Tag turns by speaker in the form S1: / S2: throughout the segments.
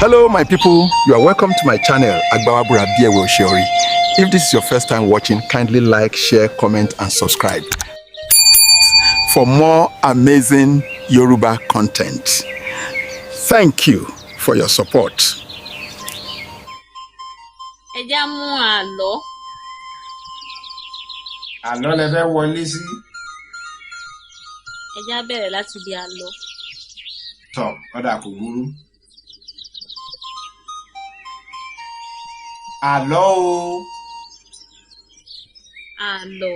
S1: Hello, my people. You are welcome to my channel, Agbawabura Biewe Oshiori. If this is your first time watching, kindly like, share, comment, and subscribe for more amazing Yoruba content. Thank you for your support.
S2: Ẹ já mú àlọ́.
S3: Àlọ́ lẹ fẹ́ wọlé sí.
S2: Ẹ já bẹ̀rẹ̀ láti bí àlọ́.
S3: Tọ́ ọ̀dà kò burú. Àlọ́ o.
S2: Àlọ́.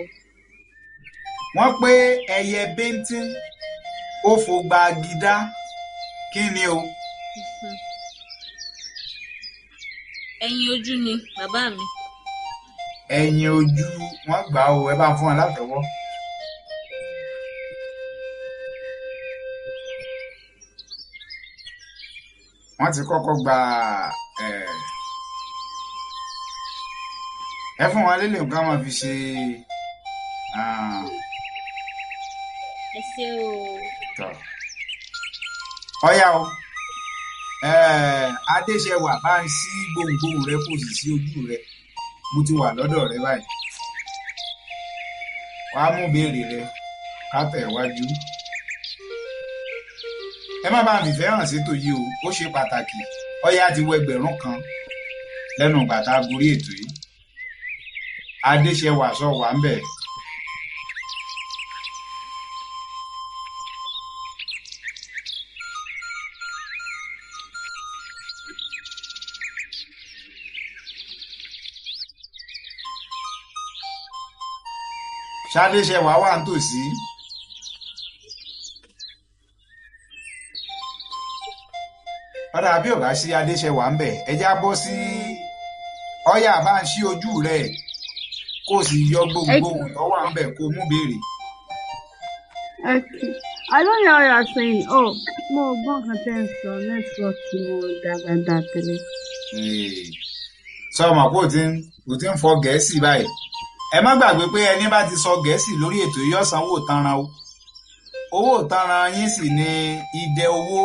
S3: Wọ́n pé ẹyẹ bíntín ó fògbà gidá. Kí ni o?
S2: Ẹyin ojú ni bàbá mi.
S3: Ẹyin ojú wọ́n gbà o, ẹ bá fún wọn látọwọ́. Wọ́n ti kọ́kọ́ gba ẹ fún wọn lélẹ̀ nǹkan máa fi ṣe
S2: Ẹ ṣé o.
S3: Ọ̀yá o. Adéṣẹwà bá ń ṣí gbohùngbohùn rẹ kò sì sí ojú rẹ. Mo ti wà lọ́dọ̀ rẹ báyìí. Wàá mú béèrè rẹ ká tẹ̀ wájú. Ẹ má bá fìfẹ́ hàn sétò yìí o, ó ṣe pàtàkì. Ọ̀yá ti wọ 1000 kan lẹ́nu bàtà gorí ètò yìí. Adéṣẹwà sọ wà ń bẹ̀. Ṣadéṣẹwà wà nítòsí. Ọ̀dà bí ò bá sí Adéṣẹwà ń bẹ̀, ẹ já bọ́ sí ọ̀yá bá ń ṣí ojú rẹ̀ kó sì yọ gbohùngbohùn tó wà ń bẹ̀ kó mú béèrè.
S4: Okay. I don't know what you're saying. Oh, mo gbọ́n kan tẹ́ ń sọ nẹ́tíwọ́ọ̀kì mo dáadáa tẹ́lẹ̀.
S3: Sọ ma kó o ti ń fọ Gẹ̀ẹ́sì báyìí. Ẹ má gbàgbé pé ẹni bá ti sọ Gẹ̀ẹ́sì lórí ètò yìí yóò sanwó ìtanràn o. Owó ìtanràn yín sì ni idẹ owó.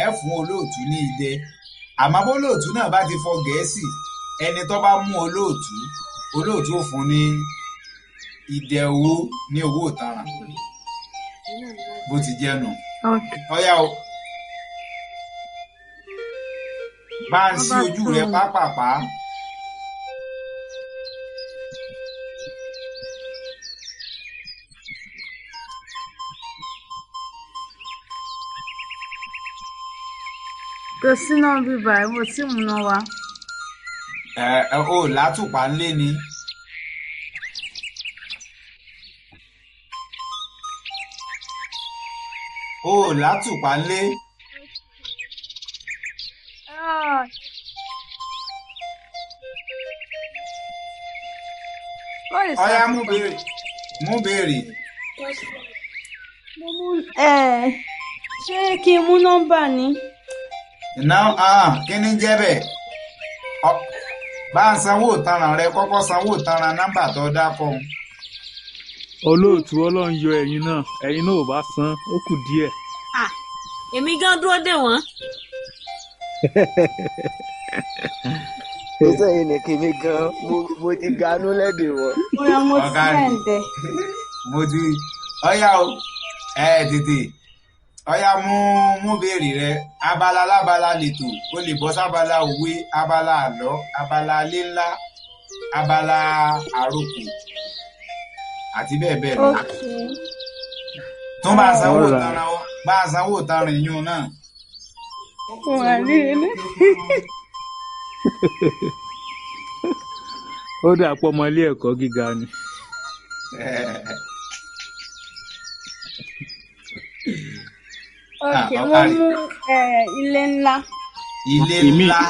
S3: Ẹ fún olóòtú ní idẹ. Àmọ́ bó olóòtú náà bá ti fọ Gẹ̀ẹ́sì, ẹni tó bá mú olóòtú ò fún ní idẹ owó ní owó ìtanràn. Bó ti jẹ́ nù. Ọ̀yá o. Bá ń ṣí ojú rẹ pápápá.
S4: Kò sí náà bíbá ẹ̀ mo tí mú náà wá.
S3: O látùpà ńlé ni. O látùpà ńlé. Ọ̀yá mú béèrè.
S4: Ṣé kí n mú nọ́mbà ni?
S3: Kí ni jẹ́ bẹ́ẹ̀? Bá ń sanwó ìtanràn rẹ kọ́kọ́ sanwó ìtanràn nọ́mbà tó dákọ̀.
S5: Olóòtú Ọlọ́run yọ ẹ̀yin náà ò bá san ó kù díẹ̀.
S2: Èmi gan dúró dè wọ́n.
S6: Ó sẹ́yìn ní kíní gan mo ti ganú lẹ́dẹ̀ wọ̀.
S4: Mo ti sẹ́ǹdẹ̀.
S3: Mo ti ọ̀yá o tètè ọ̀yá mú béèrè rẹ. Abala lábala lètò ó lè bọ́ sábala òwe, abala àlọ́, abala alé ńlá, abala àròkò àti bẹ́ẹ̀ bẹ́ẹ̀ lọ. Tún bá sanwó ìtanràn ìyún náà.
S5: Ó dà pọ̀ ọmọ ilé ẹ̀kọ́ gíga ni.
S4: Okay, mo mú ilé ńlá.
S3: Ilé ńlá.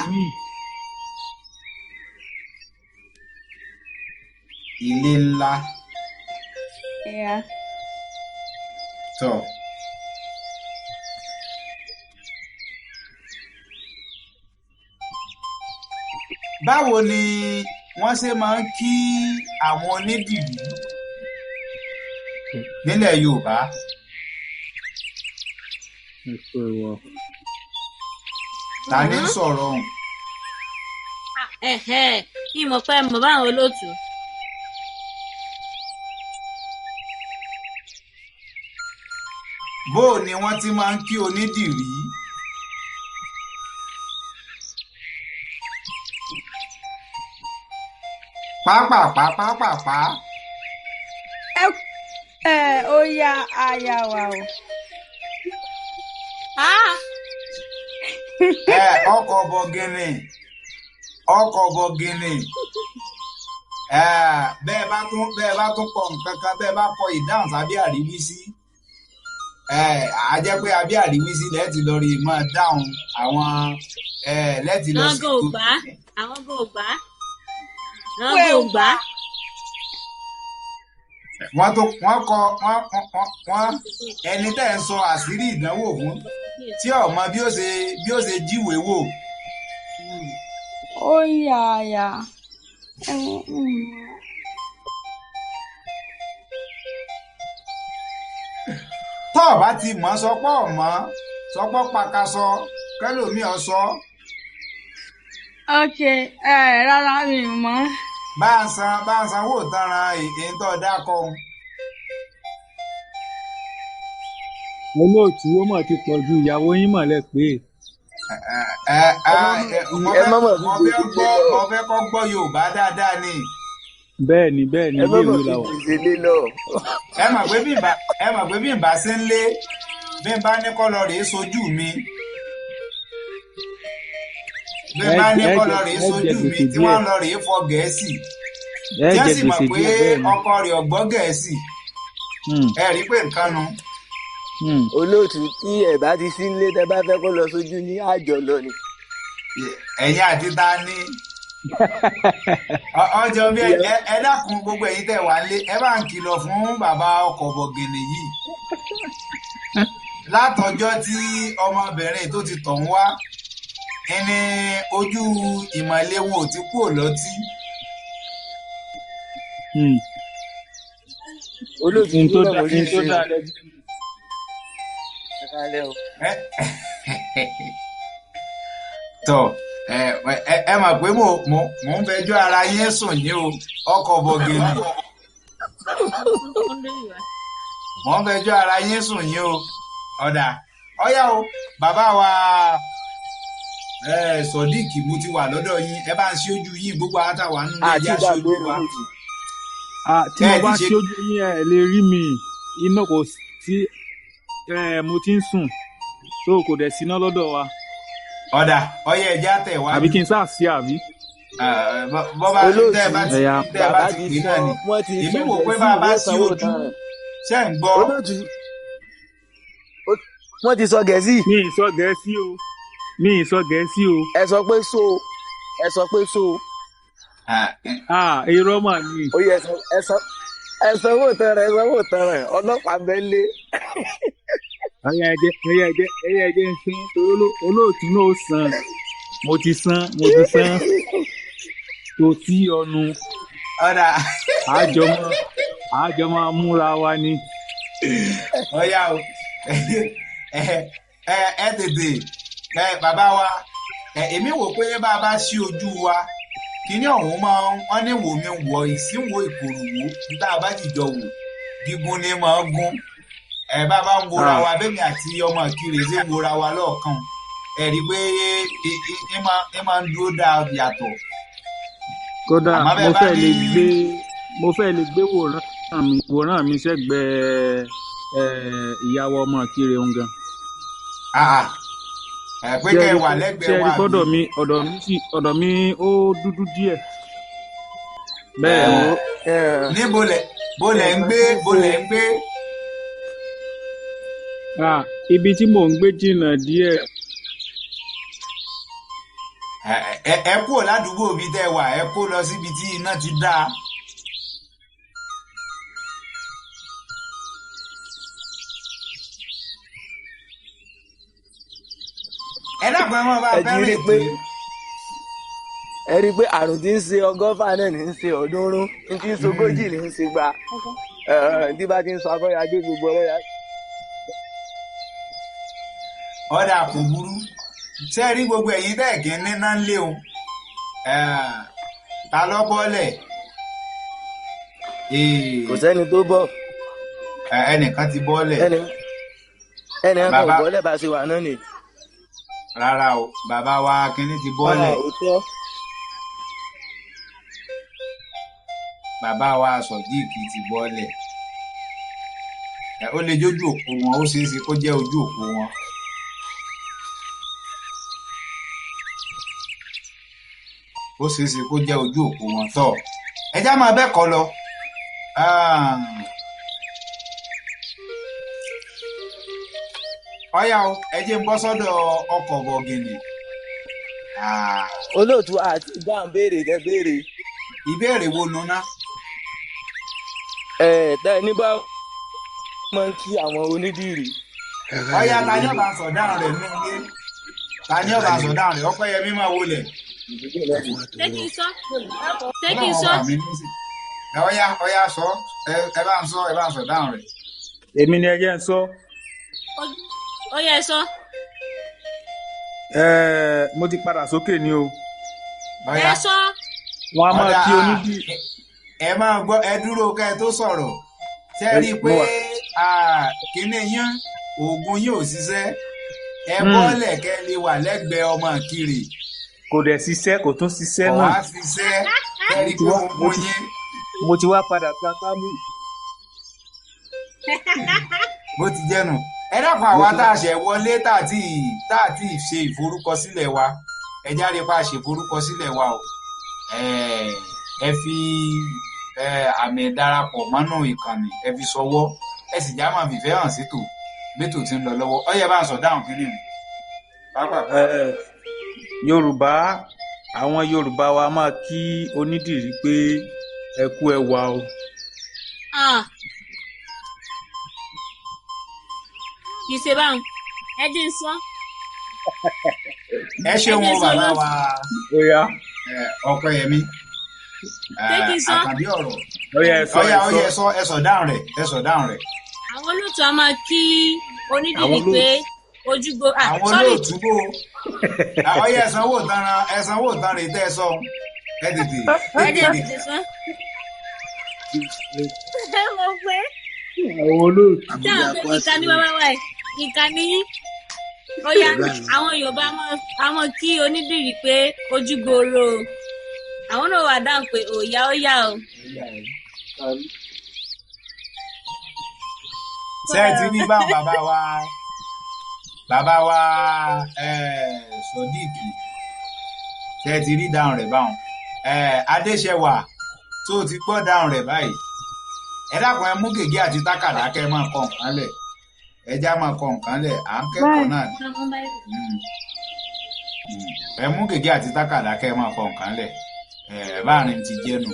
S3: Ilé ńlá. Tọ́. Báwo ni wọ́n ṣe máa ń kí àwọn onídìrí nílẹ̀ Yorùbá? Ta ni ń sọ̀rọ̀ ọ̀hún?
S2: Ìmọ̀ pé mo bá àwọn olóòtú.
S3: Bó ni wọ́n ti máa ń kí onídìrí? Pápápá.
S4: Ó yá aya wa o.
S3: Ọkọ̀ bọ̀gìnì. Bẹ́ẹ̀ bá tún kọ nǹkan kan, bẹ́ẹ̀ bá kọ ìdáhùn tàbí àríwísí. A jẹ́ pé abí àríwísí lẹ́ẹ̀tì lọ rí máa dáhùn àwọn lẹ́ẹ̀tì lọ sí.
S2: Àwọn gò gbá.
S3: Wọ́n ẹni tẹ́ ń sọ àṣírí ìdánwò fún tí ó mọ bí ó ṣe jíwèé wò.
S4: Ó yá aya.
S3: Tó o bá ti mọ̀ sọpọ́ ọ̀mọ́ sọpọ́ pakasọ kẹlòmíì ọ̀sọ́.
S4: Ok, rárá mi mọ̀.
S3: Bá ń sanwó tanran èyí tó dákọ̀.
S5: olóòtú ó mọ̀ ti pọ̀ ju ìyàwó yín mọ̀lẹ́ pé.
S3: Mo fẹ́ kọ́ gbọ́ Yorùbá dáadáa ni.
S5: Bẹ́ẹ̀ni ilé ìwé la wà.
S3: Ẹ mọ̀ pé bí n bá sí ń lé bí n bá ní kọ́ lọ rèé sojú mi. Bí n bá ní kọ́ lọ rèé sojú mi tí wọ́n lọ rèé fọ Gẹ̀ẹ́sì. Tí wọ́n sì mọ̀ pé ọkọ rẹ̀ ọ̀gbọ́ Gẹ̀ẹ́sì. Ẹ rí pé nǹkan nu.
S6: Olóòtú tí ẹ bá ti sí nílé tẹ́ bá fẹ́ kó lọ sójú ní àjọ lọ ni.
S3: Ẹ̀yin àti ta ni ọjọ́ bí ẹ dákun gbogbo ẹ̀yin tẹ́ wà lé ẹ bá ń kìlọ̀ fún bàbá ọkọ̀ bọ̀gìnì yìí látọjọ́ tí ọmọbìnrin tó ti tọ̀ ń wá ẹni ojú ìmọ̀lẹ́ wọn ò ti kúrò lọ́tí.
S6: Olóòtú
S5: tó dáa
S3: tọ ẹ mọ̀ pé mò ń fẹjọ́ ara yín sùn yín o ọkọ̀ bọ̀gìnì mò ń fẹjọ́ ara yín sùn yín o ọ̀dà ọ̀yá o bàbá wa Sodiq mo ti wà lọ́dọ̀ yín ẹ bá ń ṣe ojú yín gbogbo àtàwà nínú ẹjẹ́ aṣojú wa.
S5: Tí mo bá ṣe ojú yín ẹ lè rí mi iná kò sí mo ti ń sùn tó kò dẹ̀ síná lọ́dọ̀ wa.
S3: Ọ̀dà ọyẹ ẹja tẹ̀ wá.
S5: Àbí kí n sáà sí àbí.
S3: Bọ́bá tẹ́ ẹ bá ti pè náà ni èmi wò pé bá a bá sí ojú ṣe ń gbọ́.
S6: Olóòtú wọ́n ti sọ Gẹ̀ẹ́sì.
S5: Mi ì sọ Gẹ̀ẹ́sì o.
S6: Ẹ sọ pé so.
S5: Irọ́ mà ni.
S6: Ó yẹ ẹ sanwó tẹrẹ ọlọ́pàá bẹ́lẹ̀.
S5: ẹyẹ ẹjẹ ń sin olóòtú náà san mo ti san tó tí ọnu àjọ máa múra wa ni.
S3: ọ̀yá o ẹ tètè bàbá wa èmi wò pé bá a bá ṣí ojú wa kíní ọ̀hún máa wọ́n ní wò mí wọ̀ ìsínwó ìkòròwò níta bá jìjọ wò gígùn ni máa gún. Bá bá ń wora wa bẹ́ẹ̀ni àti ọmọ ìkirè ṣe ń wora wa lọ́ọ̀kan ẹ rí i pé ẹ máa ń dúró dáa yàtọ̀.
S5: Kódà mo fẹ́ lè gbé wòrán mi sẹ́gbẹ̀ẹ́ ìyàwó ọmọ ìkirè ń gan.
S3: Pé kẹ́ ẹ wà lẹ́gbẹ̀ẹ́ wa.
S5: Ṣé ọ̀dọ̀ mi ó dúdú díẹ̀. Bẹ́ẹ̀
S3: ní bolẹ̀ ń gbé.
S5: Ibi tí mò ń gbé jìnnà díẹ̀.
S3: Ẹ kúrò ládùúgbò mi tẹ́ wà ẹ kó lọ síbi tí iná ti dá. Ẹ dàgbà wọn bá fẹ́ràn èpè.
S6: Ẹ rí i pé àrùn tí ń ṣe ọgọ́fà náà ní ń ṣe ọ̀ọ́dúnrún ní tí ń ṣogójì ní ń ṣe gba tí bá ti ń sọ abọ́yájú gbogbo ọlọ́yà.
S3: Ọ̀dà kò burú ṣé rí gbogbo ẹ̀yin tẹ́ kí ní náà ń lé o ta ló bọ́lẹ̀
S6: kò sẹ́ni tó bọ̀
S3: ẹnìkan ti bọ́lẹ̀
S6: ẹnìkan kò bọ́lẹ̀ bá ṣe wà náà ni.
S3: rárá o bàbá wa kínní ti bọ́lẹ̀ bàbá wa sọ̀díìkì ti bọ́lẹ̀ ó lè jójú òpó wọn ó ṣeé ṣe kó jẹ́ ojú òpó wọn. ó ṣeé ṣe kó jẹ́ ojú òpó wọn tọ̀ ẹjá máa bẹ́ẹ̀ kọ́ lọ. ọ̀yá o ẹ jẹ́ ń bọ́ sọ́dọ̀ ọkọ̀ bọ̀gìnì.
S6: olóòtú àti ìdáhùn béèrè tẹ béèrè.
S3: ìbéèrè wo nu ná.
S6: tẹ ní bá máa ń kí àwọn onídìrí.
S3: ọ̀yá ta ni ọba sọ̀dáhùn rẹ̀ nínú ilé ta ni ọba sọ̀dáhùn rẹ̀ Ọpẹ́yẹmí máa wọlé.
S2: Tẹ́kí sọ.
S3: ọ̀yá sọ ẹ bá ń sọ dáhùn rẹ̀.
S5: èmi ni ẹ jẹ́ ń sọ.
S2: Ó yẹ sọ.
S5: Mo ti padà sókè ni o.
S2: Ẹ sọ.
S5: Wọ́n á máa kí onídìí.
S3: Ẹ máa gbọ́ ẹ dúró ká ẹ tó sọ̀rọ̀ ṣe rí i pé kíní yín oògùn yín ò ṣiṣẹ́ ẹ bọ́lẹ̀ kẹ́ lè wà lẹ́gbẹ̀ẹ́ ọmọ kiri.
S5: Kò dẹ̀ ṣiṣẹ́ kò tún ṣiṣẹ́ náà.
S3: Kò wá ṣiṣẹ́ ẹ rí i pé oògùn yín.
S5: Mo ti wá padà kákámú.
S3: Bó ti jẹ́nu ẹ dákun àwa tá a ṣẹ̀ wọlé tá a ti ṣe ìforúkọsílẹ̀ wa ẹ jáde pa ṣe ìforúkọsílẹ̀ wa o ẹ fi àmì ìdarapọ̀ mọ́nà ìkànnì ẹ fi ṣọwọ́ ẹ sì já máa fìfẹ́ hàn sétò gbẹ́tò tí ń lọ lọ́wọ́ ó yẹ bá ń sọ dáhùn kí nìyẹn.
S5: Yorùbá àwọn Yorùbá wa máa kí onídìrí pé ẹ kú ẹwà o.
S2: Kì í ṣe báwọn ẹ dín ń sọ.
S3: ẹ ṣeun bàbá wa Ọpẹ́yẹmí àkàndí ọ̀rọ̀ ẹ sọ dáhùn rẹ̀.
S2: Àwọn olóòtú a máa kí onídìrí pé ojúgbó.
S3: Àwọn olóòtú bò ọyẹ ẹsanwó tán rè tẹ́ ẹ sọ ẹ tètè.
S2: sọ. Ẹ mọ̀ pé.
S5: Àwọn olóòtú.
S2: Ìkànnì bàbá wa ìkànnì yín. Ó yá àwọn Yorùbá àwọn kí onídìrí pé ojúgbòòrò àwọn náà wà dáhùn pé òòyà ó yá o.
S3: ṣé ẹ ti rí báwọn bàbá wa sọdíìkì ṣé ẹ ti rí dáhùn rẹ̀ báwọn Adéṣẹwà tó ti gbọ́ dáhùn rẹ̀ báyìí ẹ dákun ẹ mú gègé àti tákàdá kẹ́ ẹ máa kọ nǹkan lẹ̀ ẹ já máa kọ nǹkan lẹ̀ à ń kẹ́kọ̀ọ́ náà ẹ mú gègé àti tákàdá kẹ́ ẹ máa kọ nǹkan lẹ̀ báàrin ti jẹ́nu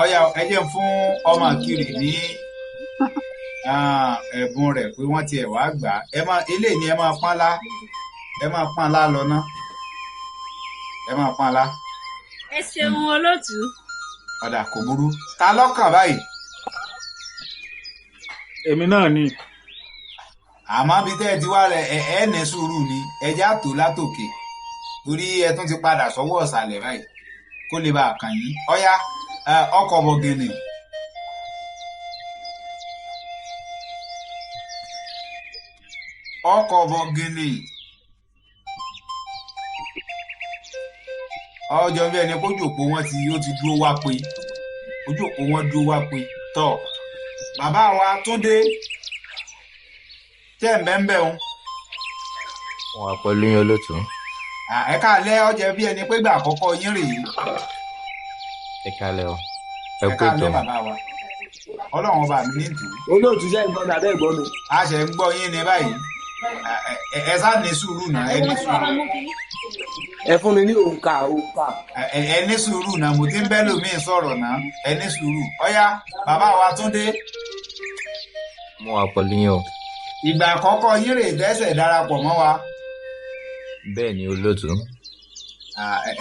S3: ọ̀yà ẹ jẹ́ fún ọmọ kiri ní ẹ̀bùn rẹ̀ pé wọ́n tiẹ̀ wá gbà eléyìí ni ẹ máa pọ́n lá lọ ná ẹ máa pọ́n lá.
S2: Ẹ ṣeun olóòtú.
S3: Ọ̀dà kò burú ta lọ́kàn báyìí.
S5: Èmi náà ni.
S3: Àmọ́ bí tẹ́ ẹ ti wá rẹ̀ ẹ ní sùúrù ni ẹjẹ́ àtò látòkè torí ẹ tún ti padà sọ́wọ́ ọ̀sàlẹ̀ báyìí kó lè bá a kàn yín. Ọ̀yá ọkọ̀ bọ̀gìnì. Ọkọ̀ bọ̀gìnì. Ọjọ́ bí ẹni kójú òpó wọn ó ti dúró wá pé ojú òpó wọn dúró wá pé tọ́ bàbá wa Túndé tẹ́ ń bẹ́ẹ̀ o.
S7: Wọ́n á pẹ̀lú yín olóòtú.
S3: Ẹ káalẹ́ ọjọ́ bí ẹni pé gbà àkọ́kọ́ yín rèé.
S7: Ẹ káalẹ́ o.
S3: Ẹ káalẹ́ bàbá wa. Ọlọ́run ọba mi ní ìtù.
S6: olóòtú ṣe ń gbọ́ mi abẹ́ ìgbọ́ mi.
S3: A ṣe ń gbọ́ yín ní báyìí. Ẹ sá ní sùúrù náà ẹ ní sùúrù.
S6: Ẹ fún mi ní òǹkà.
S3: Ẹ ní sùúrù náà mo ti ń bẹ́ lómi sọ̀rọ̀ náà ẹ ní sùúrù. Ọ̀yá bàbá wa Túndé.
S7: Mo wà pẹ̀lú yín o.
S3: Ìgbà àkọ́kọ́ yín rèé tẹ́sẹ̀ darapọ̀ mọ́ wa.
S7: Bẹ́ẹ̀ ni olóòtú.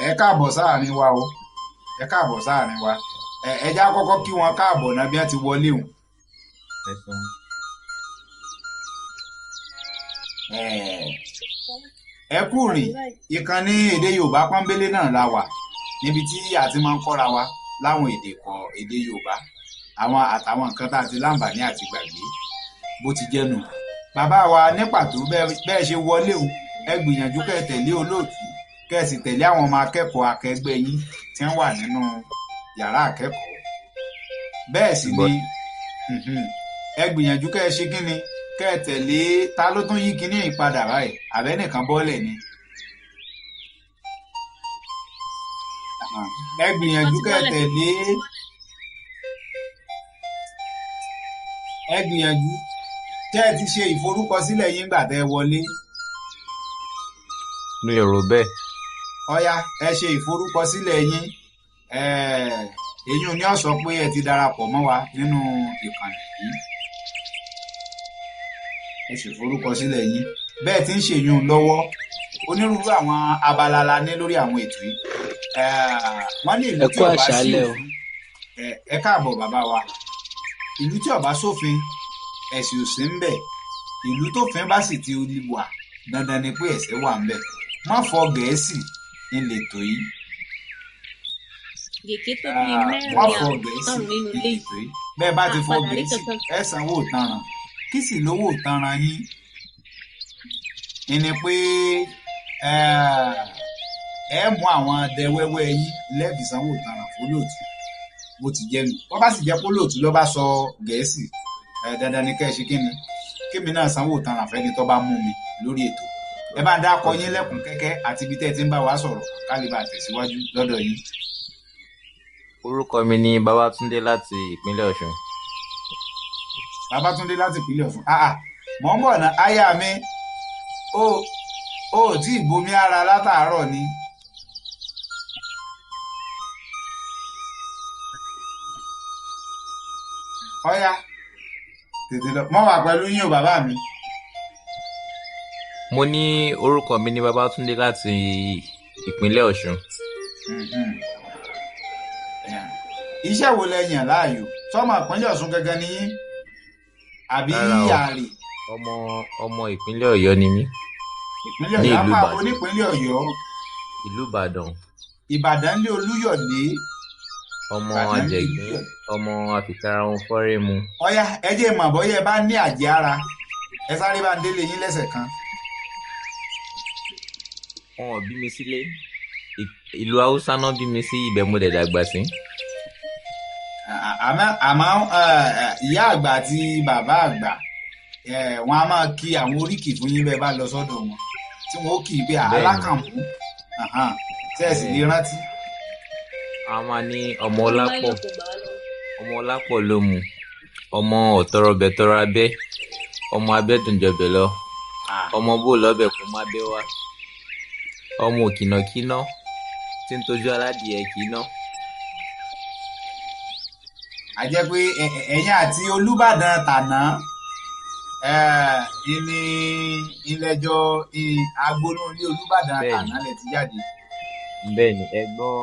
S3: Ẹ káàbọ̀ sáàrin wa o ẹ káàbọ̀ sáàrin wa ẹ já kọ́kọ́ kí wọn káàbọ̀ náà bí wọ́n ti wọlé o. ẹ kú rìn ìkànnì èdè Yorùbá pọ́nbélé náà la wà níbi tí a ti máa ń kọ́ra wa láwọn èdè Yorùbá àwọn àtàwọn nǹkan tá a ti láǹfààní àti gbàgbé bó ti jẹ́ nù. Bàbá wa ní pàtó bẹ́ẹ̀ ṣe wọlé o ẹ gbìyànjú kẹ́ ẹ tẹ̀lé olóòtú kẹ́ ẹ sì tẹ̀lé àwọn ọmọ akẹ́kọ̀ọ́ akẹgbẹ́ yín tí wọ́n wà nínú yàrá akẹ́kọ̀ọ́. Bẹ́ẹ̀ sì ni ẹ gbìyànjú kẹ́ ẹ ṣe kí ni kẹ́ ẹ tẹ̀lé ta ló tún yí kíní ìpadà báyìí àbẹ́nìkan bọ́ọ̀lẹ̀ ni. Ẹ gbìyànjú kẹ́ ẹ tẹ̀lé ẹ gbìyànjú tẹ́ ẹ ti ṣe ìforúkọsílẹ̀ yín gbà tẹ́ ẹ wọlé.
S7: mi ò rò bẹ́ẹ̀.
S3: Ọ̀yá ẹ ṣe ìforúkọsílẹ̀ yín èyí ò ní ó sọ pé ẹ ti darapọ̀ mọ́ wa nínú ìkànnì yìí. Ẹ ṣe ìforúkọsílẹ̀ yín bẹ́ẹ̀ tí ń ṣèyún lọ́wọ́ onírúurú àwọn abala la ní lórí àwọn ètò yìí. Wọ́n ní ìlú tí ọba sí òfin ẹ káàbọ̀ bàbá wa ìlú tí ọba sófin ẹ̀sìn òsì ń bẹ ìlú tófin bá sì ti wà dandan ni pé ẹ̀ṣẹ̀ wà ń bẹ má fọ Gẹ̀ẹ́sì ní lètò yìí.
S2: Gègé tó bí mẹ́rin
S3: má fọ
S2: àtọ̀run
S3: Gẹ̀ẹ́sì
S2: nínú
S3: ní
S2: ilé
S3: lètò yìí bẹ́ẹ̀ bá ti fọ
S2: àpàdà rí
S3: Gẹ̀ẹ́sì
S2: kankan.
S3: ẹ sanwó ìtanràn kí sì lówó ìtanràn yín ni pé ẹ mú àwọn adẹ wẹ́wẹ́ yín lẹ́ẹ̀dì sanwó ìtanràn fólóòtú bó ti jẹ́ nù wọ́n bá sì jẹ́ fólóòtú ló bá sọ Gẹ̀ẹ́sì dandan ni kẹ́ ẹ ṣe kí ni kémi náà sanwó ìtanràn fẹ́ni tó bá mú mi lórí ètò ẹ bá dákọ yín lẹ́kùn kẹ́kẹ́ àti ibi tẹ́ ẹ ti ń bá wa sọ̀rọ̀ ká lè bá tẹ̀síwájú lọ́dọ̀ yín.
S7: orúkọ mi ni Babátúndé láti ìpínlẹ̀ Ọ̀ṣun.
S3: Babátúndé láti ìpínlẹ̀ Ọ̀ṣun mọ̀ ń bọ̀ ná aya mi ó tí ì bomi ara látàárọ̀ ni. Ọ̀yá tètè lọ mọ́ wà pẹ̀lú yín o bàbá mi.
S7: mo ní orúkọ mi ni Babátúndé láti ìpínlẹ̀ Ọ̀ṣun.
S3: Iṣẹ́ wo lẹ yàn láàyò sọ́mọ ìpínlẹ̀ Ọ̀ṣun gangan ni yín àbí àrè.
S7: ọmọ ìpínlẹ̀ Ọ̀yọ́ ni mí.
S3: ìpínlẹ̀
S7: ní
S3: Ọ̀yọ́
S7: ìlú
S3: apá
S7: Ìbàdàn.
S3: onípínlẹ̀ Ọ̀yọ́.
S7: ìlú Ìbàdàn.
S3: Ìbàdàn lé Olúyọ̀lé.
S7: ọmọ
S3: Ìbàdàn lé
S7: àjẹgbín
S3: Olúyọ̀lé.
S7: ọmọ àfìkarahun fọ́rẹ́mu.
S3: Ọ̀yá ẹ jẹ́ mọ̀ bọ́yá ẹ bá ní àjẹ́ ara ẹ sáré bá ń délé yín lẹ́sẹ̀ kan.
S7: wọn ò bí mi sílé ìlú Haúsá náà bí mi sí ibẹ̀ mo dẹ̀ dàgbà sí.
S3: Àmọ́ ìyá àgbà àti bàbá àgbà wọn a máa kí àwọn oríkì fún yín bẹ́ẹ̀ bá lọ sọ́dọ̀ wọn tí wọn ó kì í pé alákànmú tí ẹ sì lè rántí.
S7: a máa ní ọmọ Ọlápọ̀ ló mu ọmọ ọ̀tọ̀rọ̀bẹ̀tọ̀rọ̀ abẹ́ ọmọ abẹ́dùnjọbẹ̀ lọ ọmọ bó lọ́bẹ̀ kó má bẹ́ wá ọmọ òkìnàkíná tí ń tọ́jú aládìẹ kíná.
S3: A jẹ́ pé ẹ̀yin àti Olúbàdàn tàná ní ilẹ̀jọ́ agbolóńlé Olúbàdàn tàná lẹ ti jáde.
S7: bẹ́ẹ̀ ni ẹ̀gbọ́n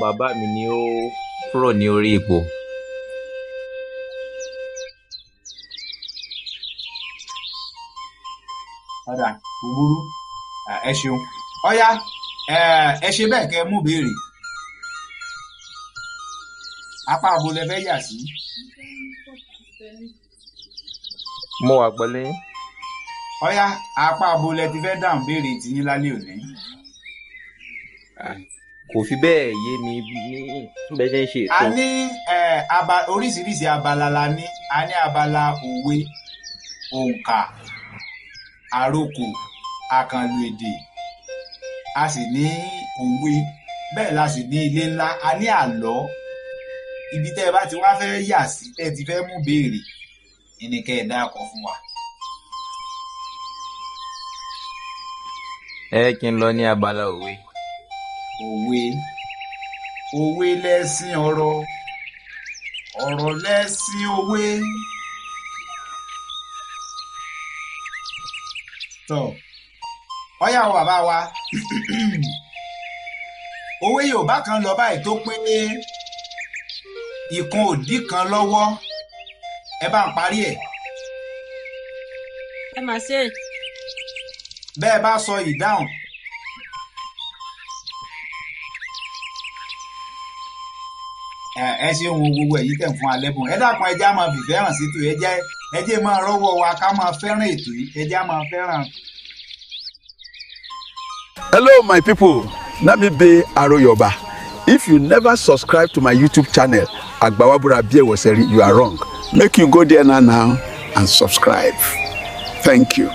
S7: bàbá mi ni ó kúrò ní orí ipò.
S3: Ọ̀dà òwúrú ẹ ṣeun ọ̀yá ẹ ṣe bẹ́ẹ̀ kẹ́ mú béèrè apá abo lẹ fẹ́ yà sí.
S7: mo wà pẹ̀lú yín.
S3: Ọ̀yá apá abo lẹ ti fẹ́ dáhùn béèrè tiyín lálẹ́ òní.
S7: kò fi bẹ́ẹ̀ yé mi ní bẹ́ẹ̀ ṣe ń ṣe ètò.
S3: A ní oríṣiríṣi abala la ní a ní abala òwe òǹkà àròkò àkànlò èdè a sì ní òwe bẹ́ẹ̀ la sì ní ilé ńlá a ní àlọ́ ibi tẹ́ ẹ bá ti wá fẹ́ yà sí tẹ́ ẹ ti fẹ́ mú béèrè ìníkẹ́ ẹ̀ dákọ̀ fún wa.
S7: kí n lọ ní abala òwe.
S3: òwe lẹ̀sìn ọ̀rọ̀ ọ̀rọ̀ lẹ̀sìn òwe. tọ́ ọ̀yá o bàbá wa òwe Yorùbá kan lọ báyìí tó pé ìkan òdì kan lọ́wọ́ ẹ bá ń parí ẹ̀.
S2: ẹ mà ṣe.
S3: bẹ́ẹ̀ bá sọ ìdáhùn ẹ ṣe ohun gbogbo èyí tẹ̀ fún alẹ́bùn ẹ dákun ẹ jẹ́ á máa fìfẹ́ hàn sí ètò ẹ jẹ́ máa rọ́wọ́ wa ká máa fẹ́ràn ètò yìí ẹ jẹ́ á máa fẹ́ràn.
S1: Hello, my people. Let me be Aro Yoruba. If you never subscribe to my YouTube channel, Agbawabura Biewoseri, you are wrong. Make you go there now and subscribe. Thank you.